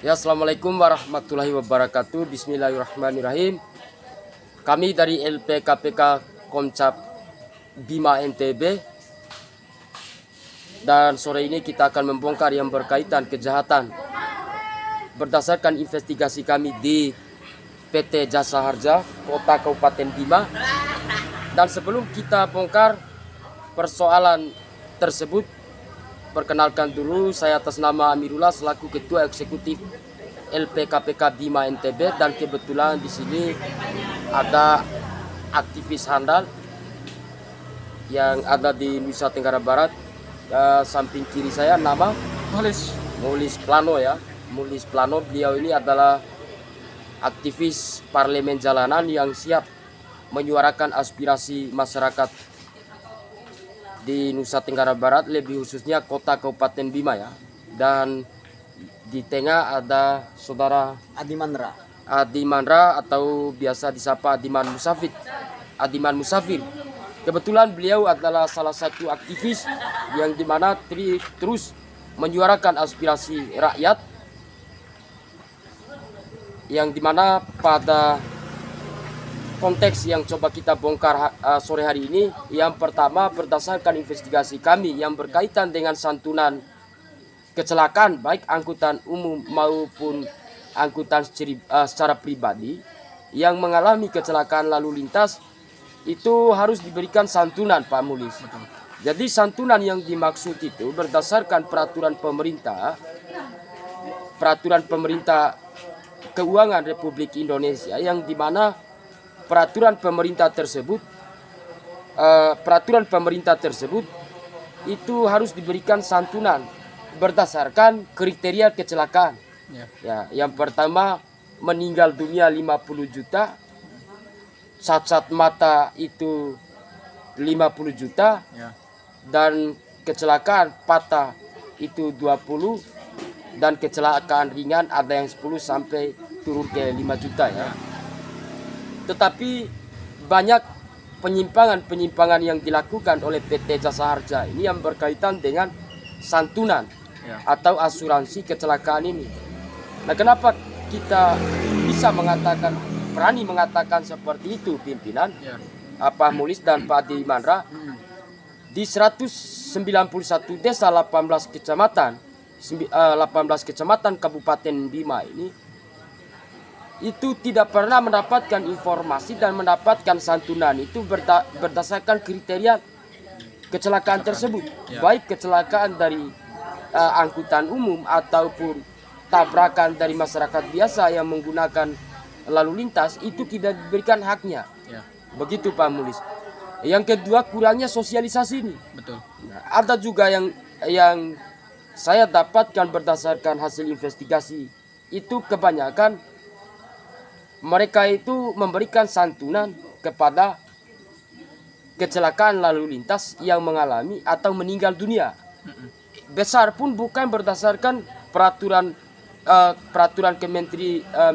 Ya, assalamualaikum warahmatullahi wabarakatuh. Bismillahirrahmanirrahim. Kami dari LPKPK Komcap Bima NTB, dan sore ini kita akan membongkar yang berkaitan kejahatan berdasarkan investigasi kami di PT Jasa Harja Kota Kabupaten Bima. Dan sebelum kita bongkar persoalan tersebut, perkenalkan dulu, saya atas nama Amirullah selaku Ketua Eksekutif LPKPK Bima NTB, dan kebetulan di sini ada aktivis handal yang ada di Nusa Tenggara Barat. Samping kiri saya nama Mulis Plano ya. Mulis Plano, beliau ini adalah aktivis parlemen jalanan yang siap menyuarakan aspirasi masyarakat di Nusa Tenggara Barat, lebih khususnya kota Kabupaten Bima ya. Dan di tengah ada saudara Adi Mandra atau biasa disapa Adiman Musafir. Kebetulan beliau adalah salah satu aktivis yang dimana terus menyuarakan aspirasi rakyat, yang dimana pada konteks yang coba kita bongkar sore hari ini, yang pertama berdasarkan investigasi kami yang berkaitan dengan santunan kecelakaan baik angkutan umum maupun angkutan secara pribadi yang mengalami kecelakaan lalu lintas, itu harus diberikan santunan, Pak Mulis. Jadi santunan yang dimaksud itu berdasarkan peraturan pemerintah keuangan Republik Indonesia, yang dimana peraturan pemerintah tersebut itu harus diberikan santunan berdasarkan kriteria kecelakaan. Ya, yang pertama meninggal dunia 50 juta, cacat mata itu 50 juta, dan kecelakaan patah itu 20, dan kecelakaan ringan ada yang 10 sampai turun ke 5 juta ya. Tetapi banyak penyimpangan yang dilakukan oleh PT Jasa Harja ini yang berkaitan dengan santunan atau asuransi kecelakaan ini. Nah, kenapa kita bisa berani mengatakan seperti itu, pimpinan Pak Mulis dan Pak Adi Mandra? Di 191 desa 18 kecamatan Kabupaten Bima ini, itu tidak pernah mendapatkan informasi dan mendapatkan santunan itu berdasarkan kriteria kecelakaan tersebut. Baik kecelakaan dari angkutan umum ataupun tabrakan dari masyarakat biasa yang menggunakan lalu lintas, itu tidak diberikan haknya. Begitu Pak Mulis. Yang kedua, kurangnya sosialisasi ini. Betul. Nah, ada juga yang saya dapatkan berdasarkan hasil investigasi, itu kebanyakan mereka itu memberikan santunan kepada kecelakaan lalu lintas yang mengalami atau meninggal dunia. Besar pun bukan berdasarkan peraturan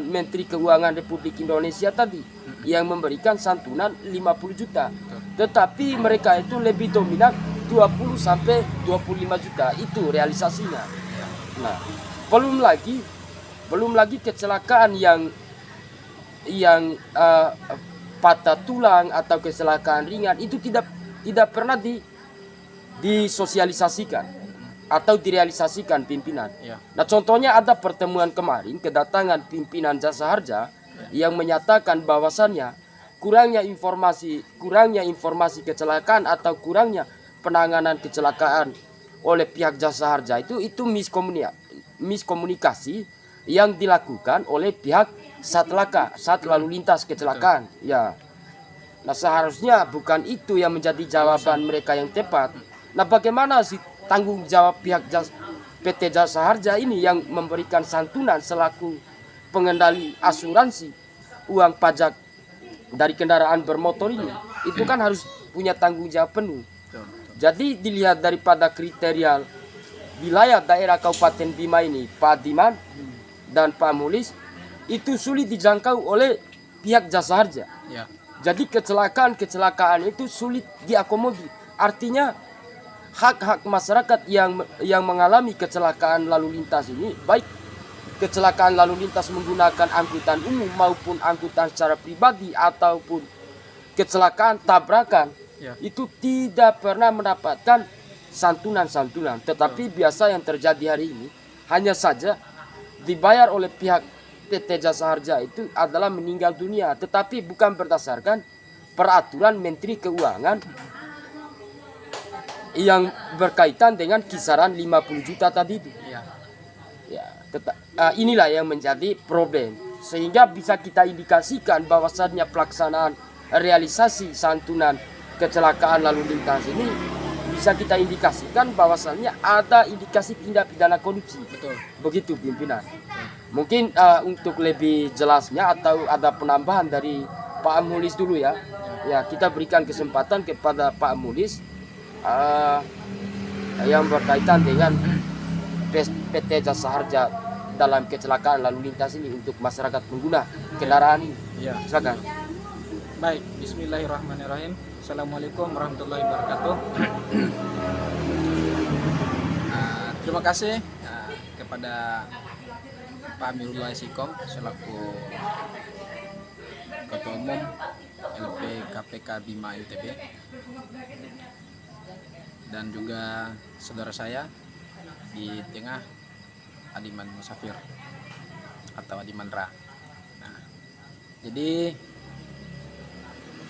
Menteri Keuangan Republik Indonesia tadi yang memberikan santunan 50 juta. Tetapi mereka itu lebih dominan 20 sampai 25 juta itu realisasinya. Nah, belum lagi kecelakaan yang patah tulang atau kecelakaan ringan itu tidak pernah disosialisasikan atau direalisasikan pimpinan. Nah, contohnya ada pertemuan kemarin kedatangan pimpinan Jasa Harja yang menyatakan bahwasannya kurangnya informasi kecelakaan atau kurangnya penanganan kecelakaan oleh pihak Jasa Harja itu miskomunikasi yang dilakukan oleh pihak saat lalu lintas kecelakaan. Ya. Nah, seharusnya bukan itu yang menjadi jawaban mereka yang tepat. Nah, bagaimana sih tanggung jawab pihak PT Jasa Harja ini yang memberikan santunan selaku pengendali asuransi uang pajak dari kendaraan bermotor ini? Itu kan harus punya tanggung jawab penuh. Jadi dilihat daripada kriteria wilayah daerah Kabupaten Bima ini, Pak Diman dan Pak Mulis, itu sulit dijangkau oleh pihak Jasa Harja. Jadi kecelakaan itu sulit diakomodir. Artinya hak-hak masyarakat yang mengalami kecelakaan lalu lintas ini, baik kecelakaan lalu lintas menggunakan angkutan umum maupun angkutan secara pribadi ataupun kecelakaan tabrakan, itu tidak pernah mendapatkan santunan-santunan. Tetapi biasa yang terjadi hari ini hanya saja dibayar oleh pihak PT Jasa Harja itu adalah meninggal dunia, tetapi bukan berdasarkan peraturan Menteri Keuangan yang berkaitan dengan kisaran 50 juta tadi itu. Ya, inilah yang menjadi problem, sehingga bisa kita indikasikan bahwasannya pelaksanaan realisasi santunan kecelakaan lalu lintas ini bisa kita indikasikan bahwasannya ada indikasi tindak pidana korupsi. Betul. Begitu pimpinan. Mungkin untuk lebih jelasnya atau ada penambahan dari Pak Mulis dulu ya. Ya, kita berikan kesempatan kepada Pak Mulis yang berkaitan dengan PT Jasa Harja dalam kecelakaan lalu lintas ini untuk masyarakat pengguna kendaraan ini. Ya. Silakan. Baik, bismillahirrahmanirrahim. Assalamualaikum warahmatullahi wabarakatuh. Terima kasih kepada Pak Amirullah Sikom selaku Ketua Umum LP KPK Bima ITB, dan juga saudara saya di tengah Adiman Musafir atau Adiman Ra. Nah, jadi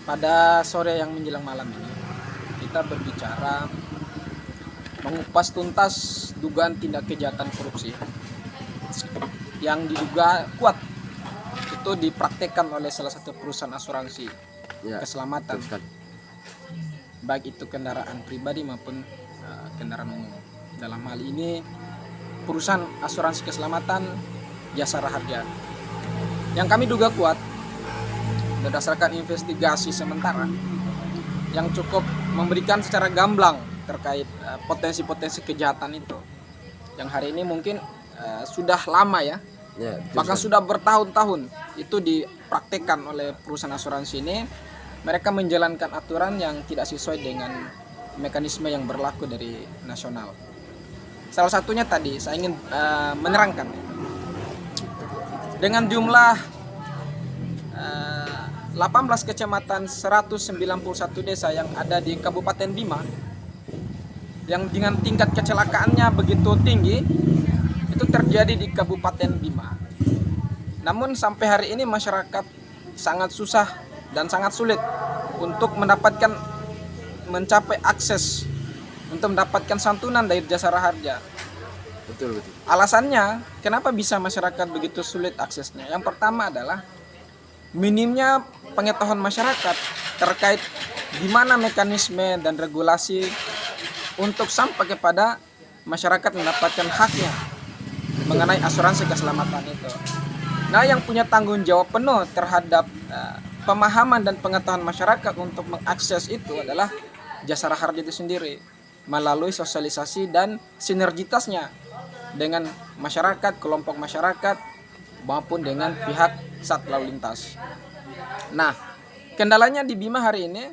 pada sore yang menjelang malam ini kita berbicara mengupas tuntas dugaan tindak kejahatan korupsi yang diduga kuat itu dipraktekkan oleh salah satu perusahaan asuransi keselamatan, baik itu kendaraan pribadi maupun kendaraan umum. Dalam hal ini perusahaan asuransi keselamatan Jasara Harja, yang kami duga kuat berdasarkan investigasi sementara yang cukup memberikan secara gamblang terkait potensi-potensi kejahatan itu, yang hari ini mungkin sudah lama ya, bahkan sudah bertahun-tahun itu dipraktekkan oleh perusahaan asuransi ini. Mereka menjalankan aturan yang tidak sesuai dengan mekanisme yang berlaku dari nasional. Salah satunya tadi saya ingin menerangkan dengan jumlah 18 kecamatan 191 desa yang ada di Kabupaten Bima yang dengan tingkat kecelakaannya begitu tinggi, itu terjadi di Kabupaten Bima. Namun sampai hari ini masyarakat sangat susah dan sangat sulit untuk mencapai akses untuk mendapatkan santunan dari Jasara Harja. Betul. Alasannya kenapa bisa masyarakat begitu sulit aksesnya? Yang pertama adalah minimnya pengetahuan masyarakat terkait gimana mekanisme dan regulasi untuk sampai kepada masyarakat mendapatkan haknya mengenai asuransi keselamatan itu. Nah, yang punya tanggung jawab penuh terhadap pemahaman dan pengetahuan masyarakat untuk mengakses itu adalah Jasara Harja itu sendiri melalui sosialisasi dan sinergitasnya dengan masyarakat, kelompok masyarakat maupun dengan pihak Sat Lalu Lintas. Nah, kendalanya di Bima hari ini,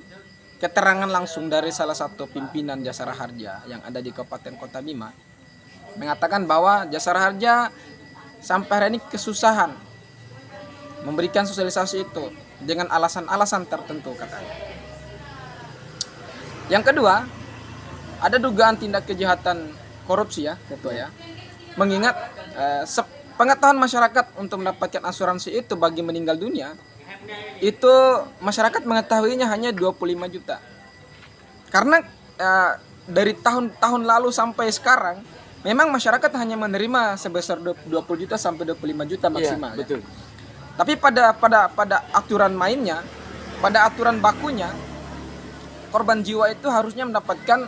keterangan langsung dari salah satu pimpinan Jasara Harja yang ada di Kabupaten Kota Bima mengatakan bahwa Jasara Harja sampai hari ini kesusahan memberikan sosialisasi itu dengan alasan-alasan tertentu katanya. Yang kedua, ada dugaan tindak kejahatan korupsi ya, Ketua ya. Mengingat pengetahuan masyarakat untuk mendapatkan asuransi itu bagi meninggal dunia, itu masyarakat mengetahuinya hanya 25 juta. Karena dari tahun-tahun lalu sampai sekarang memang masyarakat hanya menerima sebesar 20 juta sampai 25 juta maksimal. Iya, betul. Tapi pada aturan mainnya, pada aturan bakunya, korban jiwa itu harusnya mendapatkan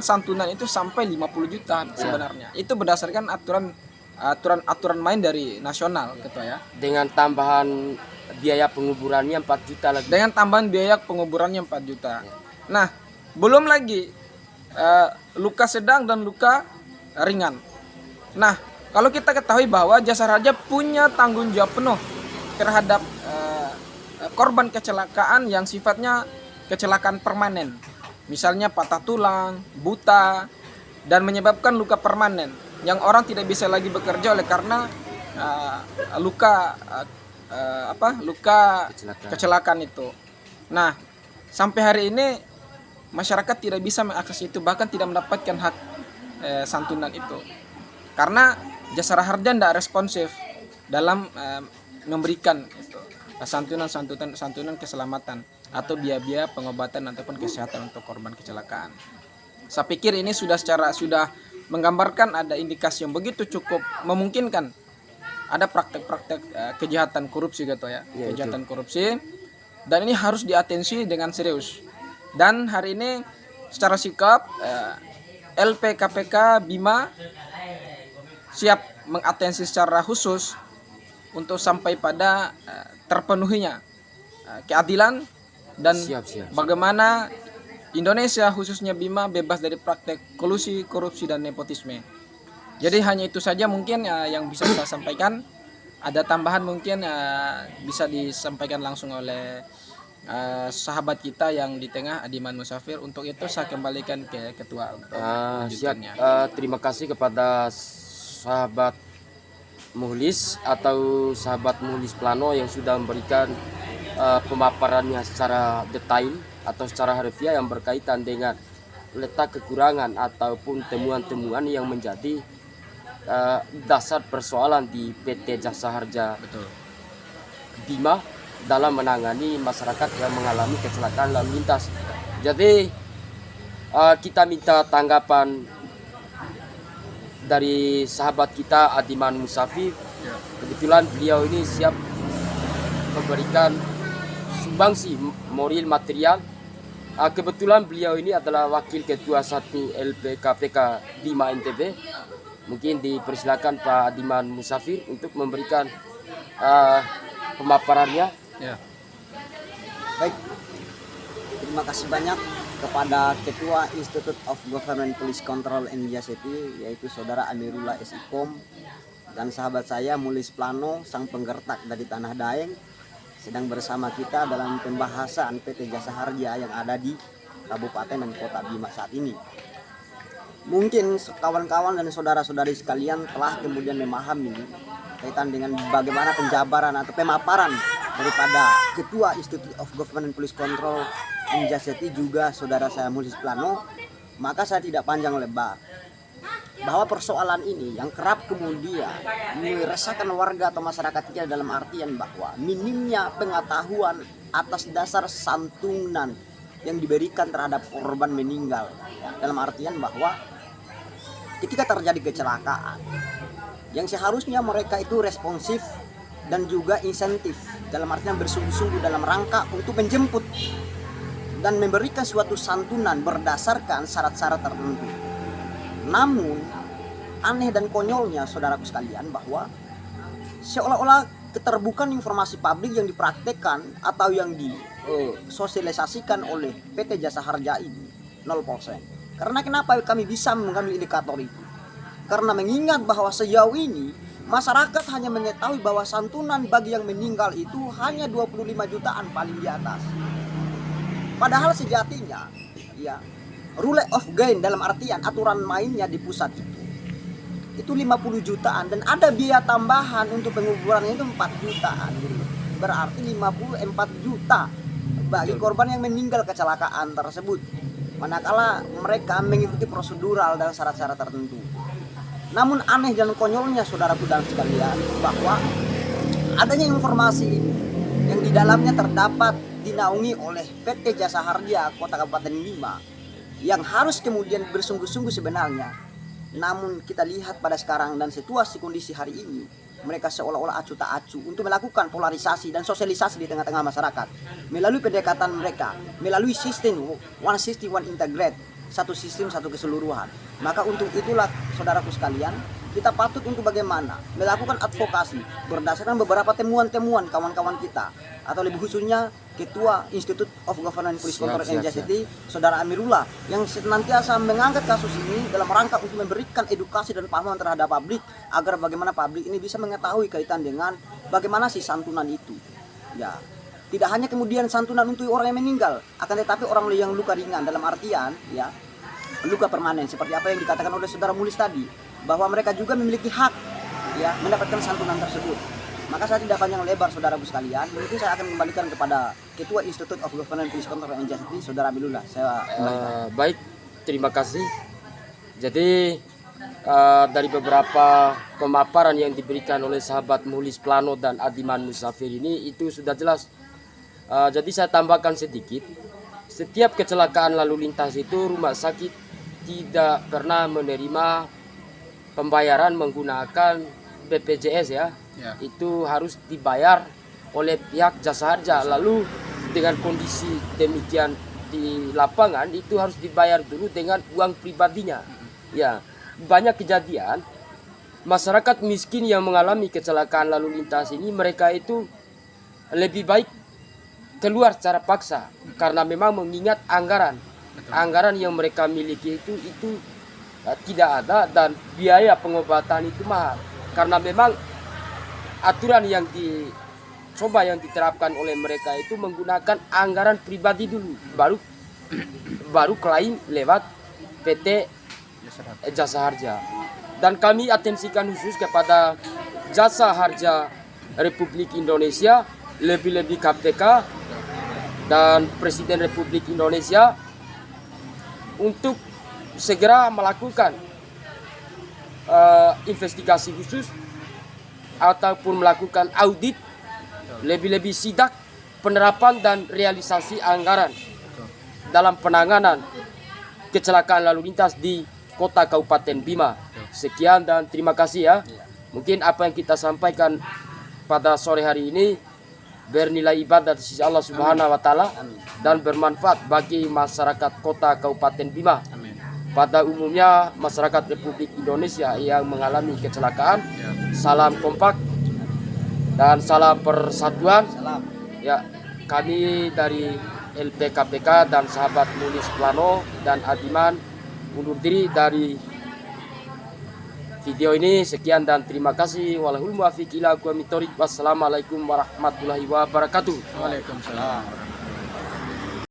santunan itu sampai 50 juta sebenarnya. Itu berdasarkan aturan main dari nasional, Ketua ya. Dengan tambahan biaya penguburannya 4 juta lagi. Dengan tambahan biaya penguburannya 4 juta. Nah, belum lagi luka sedang dan luka ringan. Nah, kalau kita ketahui bahwa Jasara Harja punya tanggung jawab penuh terhadap korban kecelakaan yang sifatnya kecelakaan permanen. Misalnya patah tulang, buta, dan menyebabkan luka permanen. yang orang tidak bisa lagi bekerja oleh karena luka kecelakaan itu. Nah, sampai hari ini masyarakat tidak bisa mengakses itu, bahkan tidak mendapatkan hak santunan itu karena Jasara Harja tidak responsif dalam memberikan itu santunan keselamatan atau biaya pengobatan ataupun kesehatan untuk korban kecelakaan. Saya pikir ini sudah menggambarkan ada indikasi yang begitu cukup memungkinkan ada praktek-praktek kejahatan korupsi gitu ya, kejahatan korupsi, dan ini harus diatensi dengan serius. Dan hari ini secara sikap LP KPK Bima siap mengatensi secara khusus untuk sampai pada terpenuhinya keadilan dan bagaimana Indonesia khususnya Bima bebas dari praktek kolusi, korupsi, dan nepotisme. Jadi hanya itu saja mungkin yang bisa saya sampaikan. Ada tambahan mungkin bisa disampaikan langsung oleh sahabat kita yang di tengah, Adiman Musafir. Untuk itu saya kembalikan ke ketua untuk lanjutannya. Terima kasih kepada sahabat Muhlis atau sahabat Muhlis Plano yang sudah memberikan pemaparannya secara detail atau secara harfiah yang berkaitan dengan letak kekurangan ataupun temuan-temuan yang menjadi dasar persoalan di PT Jasa Harja Bima dalam menangani masyarakat yang mengalami kecelakaan lalu lintas. Jadi kita minta tanggapan dari sahabat kita Adiman Musafir. Kebetulan beliau ini siap memberikan sumbangsi moral material. Kebetulan beliau ini adalah wakil ketua 1 LPKPK Bima NTB. Mungkin dipersilakan Pak Adiman Musafir untuk memberikan pemaparannya. Ya. Baik, terima kasih banyak kepada Ketua Institute of Government Police Control and Justice, yaitu Saudara Amirullah SIKOM, dan sahabat saya Muhlis Plano, sang penggertak dari Tanah Daeng, sedang bersama kita dalam pembahasan PT Jasa Harja yang ada di Kabupaten dan Kota Bima saat ini. Mungkin kawan-kawan dan saudara-saudari sekalian telah kemudian memahami kaitan dengan bagaimana penjabaran atau pemaparan daripada Ketua Institute of Government Police Control and Justice juga saudara saya Muhlis Plano. Maka saya tidak panjang lebar bahwa persoalan ini yang kerap kemudian meresahkan warga atau masyarakat kita dalam artian bahwa minimnya pengetahuan atas dasar santunan yang diberikan terhadap korban meninggal, dalam artian bahwa ketika terjadi kecelakaan yang seharusnya mereka itu responsif dan juga insentif, dalam artian bersungguh-sungguh dalam rangka untuk menjemput dan memberikan suatu santunan berdasarkan syarat-syarat tertentu. Namun aneh dan konyolnya saudaraku sekalian bahwa seolah-olah keterbukaan informasi publik yang dipraktekkan atau yang disosialisasikan oleh PT Jasa Harja ini 0%. Karena kenapa kami bisa mengambil indikator itu? Karena mengingat bahwa sejauh ini masyarakat hanya mengetahui bahwa santunan bagi yang meninggal itu hanya 25 jutaan paling di atas. Padahal sejatinya ya rule of gain dalam artian aturan mainnya di pusat itu 50 jutaan dan ada biaya tambahan untuk penguburan itu 4 jutaan. Berarti 54 juta bagi korban yang meninggal kecelakaan tersebut. Manakala mereka mengikuti prosedural dan syarat-syarat tertentu. Namun aneh dan konyolnya saudaraku dan sekalian bahwa adanya informasi yang di dalamnya terdapat dinaungi oleh PT Jasa Harja Kota Kabupaten Bima yang harus kemudian bersungguh-sungguh sebenarnya. Namun kita lihat pada sekarang dan situasi kondisi hari ini, mereka seolah-olah acu tak acu untuk melakukan polarisasi dan sosialisasi di tengah-tengah masyarakat melalui pendekatan mereka, melalui sistem one system one integrate, satu sistem satu keseluruhan. Maka untuk itulah saudaraku sekalian, kita patut untuk bagaimana melakukan advokasi berdasarkan beberapa temuan-temuan kawan-kawan kita, atau lebih khususnya Ketua Institute of Government Police Control and Justice Saudara Amirullah yang senantiasa mengangkat kasus ini dalam rangka untuk memberikan edukasi dan pemahaman terhadap publik agar bagaimana publik ini bisa mengetahui kaitan dengan bagaimana si santunan itu. Ya, tidak hanya kemudian santunan untuk orang yang meninggal, akan tetapi orang yang luka ringan dalam artian ya luka permanen seperti apa yang dikatakan oleh saudara Muhlis tadi. bahwa mereka juga memiliki hak ya mendapatkan santunan tersebut. Maka saya tidak panjang lebar saudara-saudara sekalian, mungkin saya akan kembalikan kepada Ketua Institute of Government Police Control and Justice, Saudara Amirullah. Saya kembalikan. Baik, terima kasih. Jadi dari beberapa pemaparan yang diberikan oleh sahabat Muhlis Plano dan Adiman Musafir ini itu sudah jelas. Jadi saya tambahkan sedikit, setiap kecelakaan lalu lintas itu rumah sakit tidak pernah menerima pembayaran menggunakan BPJS ya. Itu harus dibayar oleh pihak jasa harja. Lalu dengan kondisi demikian di lapangan itu harus dibayar dulu dengan uang pribadinya. Ya, banyak kejadian masyarakat miskin yang mengalami kecelakaan lalu lintas ini, mereka itu lebih baik keluar secara paksa karena memang mengingat anggaran yang mereka miliki itu tidak ada, dan biaya pengobatan itu mahal karena memang aturan yang diterapkan oleh mereka itu menggunakan anggaran pribadi dulu, baru klaim lewat PT Jasa Harja. Dan kami atensikan khusus kepada Jasa Harja Republik Indonesia, lebih-lebih KPK dan Presiden Republik Indonesia untuk segera melakukan investigasi khusus ataupun melakukan audit, lebih-lebih sidak penerapan dan realisasi anggaran dalam penanganan kecelakaan lalu lintas di Kota Kabupaten Bima. Sekian dan terima kasih ya. Mungkin apa yang kita sampaikan pada sore hari ini bernilai ibadah di sisi Allah Subhanahu wa taala dan bermanfaat bagi masyarakat Kota Kabupaten Bima. Pada umumnya masyarakat Republik Indonesia yang mengalami kecelakaan, salam kompak dan salam persatuan. Ya, kami dari LPKPK dan sahabat Muhlis Plano dan Adiman undur diri dari video ini. Sekian dan terima kasih. Walahul muwaffiq ila aqwamit thoriq. Wassalamualaikum warahmatullahi wabarakatuh. Waalaikumsalam.